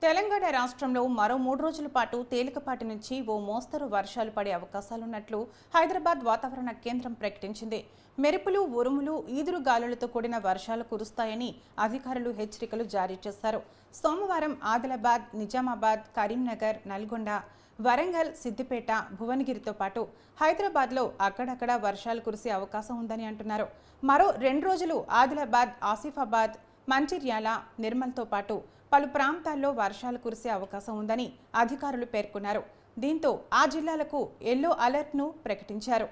తెలంగాణ రాష్ట్రంలో మరో 3 రోజుల పాటు తేలికపాటి నుంచి ఓ మోస్తరు వర్షాలు పడే అవకాశాలున్నట్లు హైదరాబాద్ వాతావరణ కేంద్రం ప్రకటించింది. మెరుపులు, ఉరుములు, ఈదురు గాలులతో కూడిన వర్షాలు కురుస్తాయని అధికారులు హెచ్చరికలు జారీ చేశారు. సోమవారం ఆదిలాబాద్, నిజామాబాద్, కరీంనగర్, నల్గొండ, వరంగల్, సిద్దిపేట, భువనగిరితో పాటు హైదరాబాద్లో అక్కడక్కడ వర్షాలు కురిసే అవకాశం ఉందని అంటున్నారు. మరో 2 రోజులు ఆదిలాబాద్, ఆసిఫాబాద్, మంచిర్యాల, నిర్మల్తో పాటు పలు ప్రాంతాల్లో వర్షాలు కురిసే అవకాశం ఉందని అధికారులు పేర్కొన్నారు. దీంతో ఆ జిల్లాలకు ఎల్లో అలర్ట్ను ప్రకటించారు.